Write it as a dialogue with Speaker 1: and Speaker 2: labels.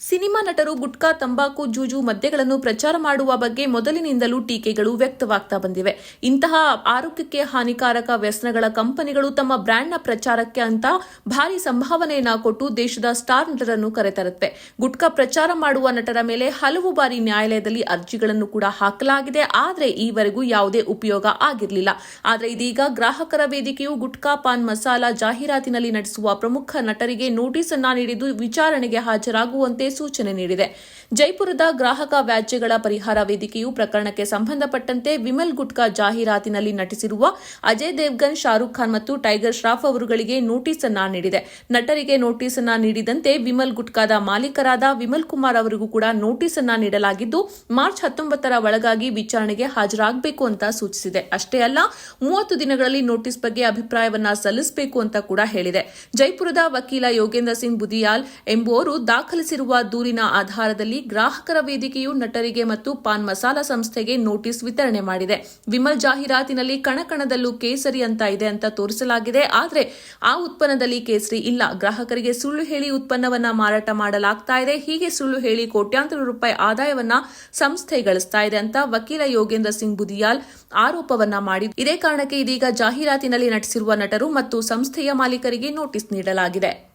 Speaker 1: Cinema ನಟರು ಗುಟ್ಕಾ, ತಂಬಾಕು, ಜೂಜು, ಮದ್ಯಗಳನ್ನು ಪ್ರಚಾರ ಮಾಡುವ ಬಗ್ಗೆ ಮೊದಲಿನಿಂದಲೂ ಟೀಕೆಗಳು ವ್ಯಕ್ತವಾಗ್ತಾ ಬಂದಿವೆ. ಇಂತಹ ಆರೋಗ್ಯಕ್ಕೆ ಹಾನಿಕಾರಕ ವ್ಯಸನಗಳ ಕಂಪನಿಗಳು ತಮ್ಮ ಬ್ರ್ಯಾಂಡ್ನ ಪ್ರಚಾರಕ್ಕೆ ಅಂತ ಭಾರಿ ಸಂಭಾವನೆಯನ್ನ ಕೊಟ್ಟು ದೇಶದ ಸ್ಟಾರ್ ನಟರನ್ನು ಕರೆತರುತ್ತವೆ. ಗುಟ್ಕಾ ಪ್ರಚಾರ ಮಾಡುವ ನಟರ ಮೇಲೆ ಹಲವು ಬಾರಿ ನ್ಯಾಯಾಲಯದಲ್ಲಿ ಅರ್ಜಿಗಳನ್ನು ಕೂಡ ಹಾಕಲಾಗಿದೆ. ಆದರೆ ಈವರೆಗೂ ಯಾವುದೇ ಉಪಯೋಗ ಆಗಿರಲಿಲ್ಲ. ಆದರೆ ಇದೀಗ ಗ್ರಾಹಕರ ವೇದಿಕೆಯು ಗುಟ್ಕಾ, ಪಾನ್ ಮಸಾಲ ಜಾಹೀರಾತಿನಲ್ಲಿ ನಟಿಸುವ ಪ್ರಮುಖ ನಟರಿಗೆ ನೋಟಿಸ್ ಅನ್ನ ನೀಡಿದ್ದು ವಿಚಾರಣೆಗೆ ಹಾಜರಾಗುವಂತೆ ಸೂಚನೆ ನೀಡಿದೆ. ಜೈಪುರದ ಗ್ರಾಹಕ ವ್ಯಾಜ್ಯಗಳ ಪರಿಹಾರ ವೇದಿಕೆಯು ಪ್ರಕರಣಕ್ಕೆ ಸಂಬಂಧಪಟ್ಟಂತೆ ವಿಮಲ್ ಗುಟ್ಕಾ ಜಾಹೀರಾತಿನಲ್ಲಿ ನಟಿಸಿರುವ ಅಜಯ್ ದೇವ್ಗನ್, ಶಾರುಖ್ ಖಾನ್ ಮತ್ತು ಟೈಗರ್ ಶ್ರಾಫ್ ಅವರುಗಳಿಗೆ ನೋಟಿಸ್ ಅನ್ನ ನೀಡಿದೆ. ನಟರಿಗೆ ನೋಟಿಸ್ ಅನ್ನ ನೀಡಿದಂತೆ ವಿಮಲ್ ಗುಟ್ಕಾದ ಮಾಲೀಕರಾದ ವಿಮಲ್ ಕುಮಾರ್ ಅವರಿಗೂ ಕೂಡ ನೋಟಿಸ್ ಅನ್ನ ನೀಡಲಾಗಿದ್ದು ಮಾರ್ಚ್ 19ರ ಒಳಗಾಗಿ ವಿಚಾರಣೆಗೆ ಹಾಜರಾಗಬೇಕು ಅಂತ ಸೂಚಿಸಿದೆ. ಅಷ್ಟೇ ಅಲ್ಲ, 30 ದಿನಗಳಲ್ಲಿ ನೋಟಿಸ್ ಬಗ್ಗೆ ಅಭಿಪ್ರಾಯವನ್ನ ಸಲ್ಲಿಸಬೇಕು ಅಂತ ಕೂಡ ಹೇಳಿದೆ. ಜೈಪುರದ ವಕೀಲ ಯೋಗೇಂದ್ರ ಸಿಂಗ್ ಬುದಿಯಾಲ್ ಎಂಬುವರು ದಾಖಲಿಸಿರುವ ದೂರಿನ ಆಧಾರದಲ್ಲಿ ಗ್ರಾಹಕರ ವೇದಿಕೆಯು ನಟರಿಗೆ ಮತ್ತು ಪಾನ್ ಮಸಾಲ ಸಂಸ್ಥೆಗೆ ನೋಟಿಸ್ ವಿತರಣೆ ಮಾಡಿದೆ. ವಿಮಲ್ ಜಾಹೀರಾತಿನಲ್ಲಿ ಕಣಕಣದಲ್ಲೂ ಕೇಸರಿ ಅಂತ ಇದೆ ಅಂತ ತೋರಿಸಲಾಗಿದೆ. ಆದರೆ ಆ ಉತ್ಪನ್ನದಲ್ಲಿ ಕೇಸರಿ ಇಲ್ಲ. ಗ್ರಾಹಕರಿಗೆ ಸುಳ್ಳು ಹೇಳಿ ಉತ್ಪನ್ನವನ್ನ ಮಾರಾಟ ಮಾಡಲಾಗ್ತಾ ಇದೆ. ಹೀಗೆ ಸುಳ್ಳು ಹೇಳಿ ಕೋಟ್ಯಾಂತರ ರೂಪಾಯಿ ಆದಾಯವನ್ನ ಸಂಸ್ಥೆ ಗಳಿಸ್ತಾ ಇದೆ ಅಂತ ವಕೀಲ ಯೋಗೇಂದ್ರ ಸಿಂಗ್ ಬುದಿಯಾಲ್ ಆರೋಪವನ್ನ ಮಾಡಿದ್ದು, ಇದೇ ಕಾರಣಕ್ಕೆ ಇದೀಗ ಜಾಹೀರಾತಿನಲ್ಲಿ ನಟಿಸಿರುವ ನಟರು ಮತ್ತು ಸಂಸ್ಥೆಯ ಮಾಲೀಕರಿಗೆ ನೋಟಿಸ್ ನೀಡಲಾಗಿದೆ.